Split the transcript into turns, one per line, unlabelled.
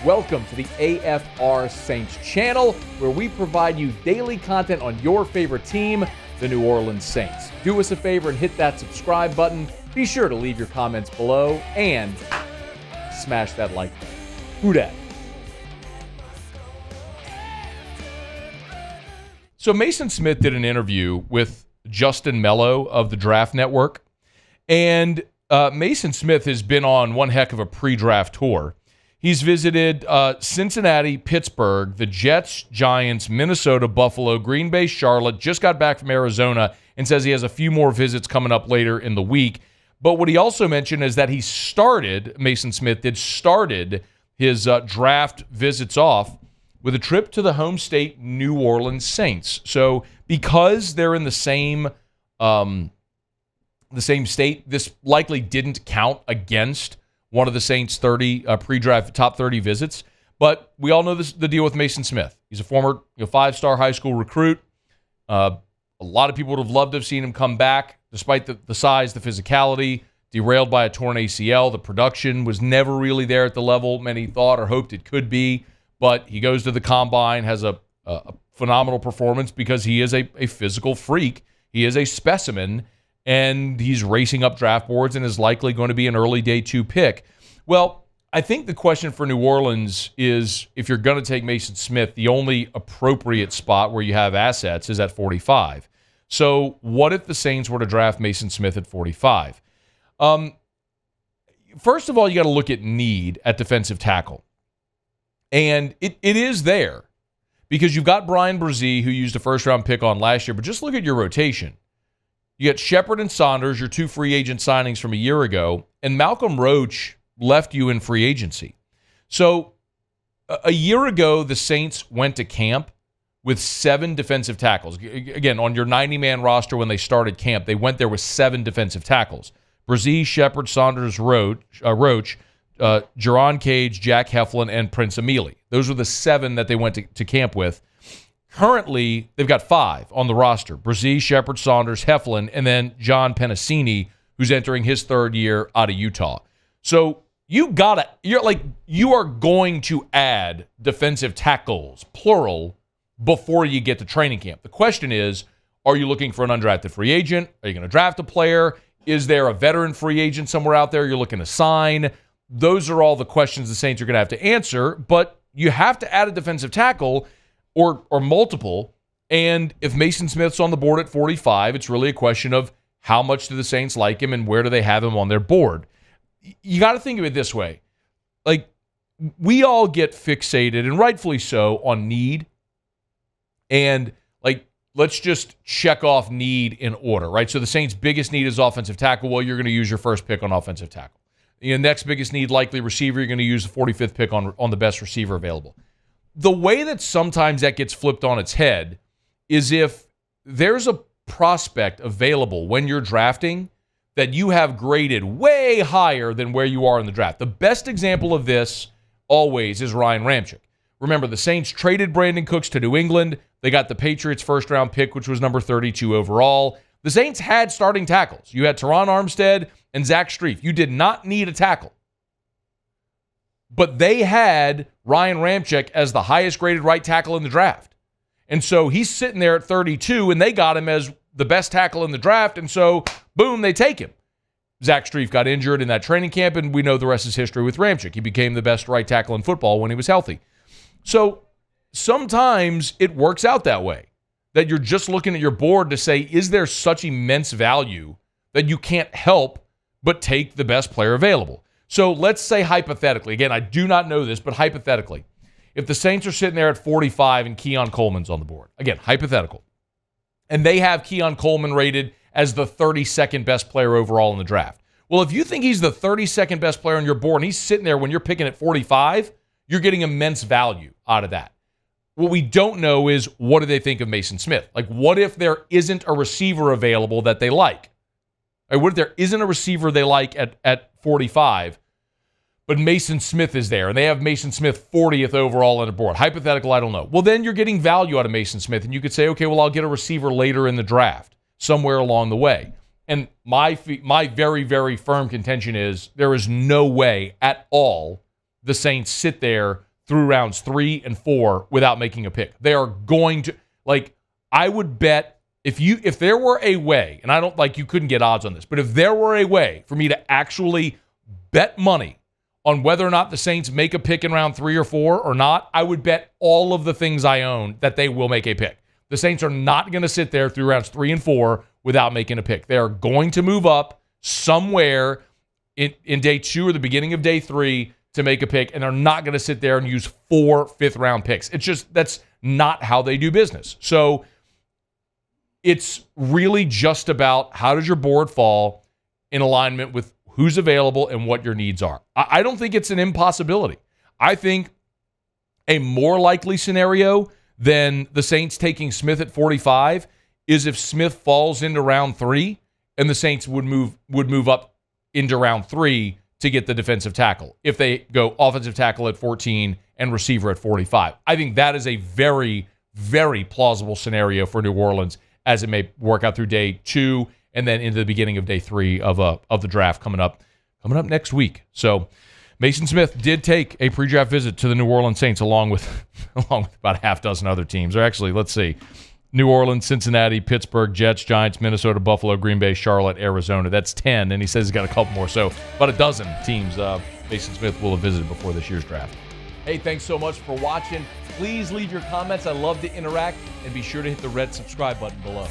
Welcome to the AFR Saints channel, where we provide you daily content on your favorite team, the New Orleans Saints. Do us a favor and hit that subscribe button. Be sure to leave your comments below and smash that like button. Who dat? So Maason Smith did an interview with Justin Mello of the Draft Network, and Maason Smith has been on one heck of a pre-draft tour. He's visited Cincinnati, Pittsburgh, the Jets, Giants, Minnesota, Buffalo, Green Bay, Charlotte, just got back from Arizona, and says he has a few more visits coming up later in the week. But what he also mentioned is that Maason Smith started his draft visits off with a trip to the home state New Orleans Saints. So because they're in the same state, this likely didn't count against one of the Saints' 30 pre-draft top 30 visits. But we all know the deal with Maason Smith. He's a former five-star high school recruit. A lot of people would have loved to have seen him come back, despite the size, the physicality, derailed by a torn ACL. The production was never really there at the level many thought or hoped it could be. But he goes to the combine, has a phenomenal performance because he is a physical freak. He is a specimen, and he's racing up draft boards and is likely going to be an early day 2 pick. Well, I think the question for New Orleans is, if you're going to take Maason Smith, the only appropriate spot where you have assets is at 45. So what if the Saints were to draft Maason Smith at 45? First of all, you got to look at need at defensive tackle. And it is there because you've got Brian Brzee, who used a first-round pick on last year, but just look at your rotation. You got Shepard and Saunders, your 2 free agent signings from a year ago, and Malcolm Roach left you in free agency. So a year ago, the Saints went to camp with 7 defensive tackles. Again, on your 90-man roster when they started camp, they went there with 7 defensive tackles. Brzee, Shepard, Saunders, Roach, Jerron Cage, Jack Heflin, and Prince Emili. Those were the 7 that they went to camp with. Currently, they've got 5 on the roster: Brzee, Shepard, Saunders, Heflin, and then John Penasini, who's entering his 3rd year out of Utah. So you are going to add defensive tackles, plural, before you get to training camp. The question is, are you looking for an undrafted free agent? Are you going to draft a player? Is there a veteran free agent somewhere out there you're looking to sign? Those are all the questions the Saints are going to have to answer, but you have to add a defensive tackle or multiple, and if Maason Smith's on the board at 45, it's really a question of how much do the Saints like him and where do they have him on their board. You got to think of it this way. Like, we all get fixated, and rightfully so, on need, and let's just check off need in order, right? So the Saints' biggest need is offensive tackle. Well, you're going to use your first pick on offensive tackle. The next biggest need, likely receiver, you're going to use the 45th pick on the best receiver available. The way that sometimes that gets flipped on its head is if there's a prospect available when you're drafting that you have graded way higher than where you are in the draft. The best example of this always is Ryan Ramczyk. Remember, the Saints traded Brandon Cooks to New England. They got the Patriots' first-round pick, which was number 32 overall. The Saints had starting tackles. You had Teron Armstead and Zach Strief. You did not need a tackle. But they had Ryan Ramczyk as the highest-graded right tackle in the draft. And so he's sitting there at 32, and they got him as the best tackle in the draft, and so, boom, they take him. Zach Strief got injured in that training camp, and we know the rest is history with Ramczyk. He became the best right tackle in football when he was healthy. So sometimes it works out that way, that you're just looking at your board to say, is there such immense value that you can't help but take the best player available? So let's say hypothetically, again, I do not know this, but hypothetically, if the Saints are sitting there at 45 and Keon Coleman's on the board, again, hypothetical, and they have Keon Coleman rated as the 32nd best player overall in the draft. Well, if you think he's the 32nd best player on your board and he's sitting there when you're picking at 45, you're getting immense value out of that. What we don't know is, what do they think of Maason Smith? Like, what if there isn't a receiver available that they like? Or what if there isn't a receiver they like at 45, but Maason Smith is there, and they have Maason Smith 40th overall on the board? Hypothetical, I don't know. Well, then you're getting value out of Maason Smith, and you could say, okay, well, I'll get a receiver later in the draft, somewhere along the way. And my very, very firm contention is there is no way at all the Saints sit there through rounds 3 and 4 without making a pick. They are going to, like, I would bet if there were a way, and I don't, like, you couldn't get odds on this, but if there were a way for me to actually bet money on whether or not the Saints make a pick in round 3 or 4 or not, I would bet all of the things I own that they will make a pick. The Saints are not going to sit there through rounds 3 and 4 without making a pick. They are going to move up somewhere in day 2 or the beginning of day 3 to make a pick, and they're not going to sit there and use 4 fifth-round picks. It's just, that's not how they do business. So it's really just about how does your board fall in alignment with who's available and what your needs are. I don't think it's an impossibility. I think a more likely scenario than the Saints taking Smith at 45 is if Smith falls into round 3 and the Saints would move up into round 3 to get the defensive tackle if they go offensive tackle at 14 and receiver at 45. I think that is a very, very plausible scenario for New Orleans as it may work out through day 2 and then into the beginning of day 3 of the draft coming up next week. So Maason Smith did take a pre-draft visit to the New Orleans Saints along with about a half dozen other teams. Or actually, let's see. New Orleans, Cincinnati, Pittsburgh, Jets, Giants, Minnesota, Buffalo, Green Bay, Charlotte, Arizona. That's 10, and he says he's got a couple more. So about a dozen teams Maason Smith will have visited before this year's draft. Hey, thanks so much for watching. Please leave your comments. I love to interact, and be sure to hit the red subscribe button below.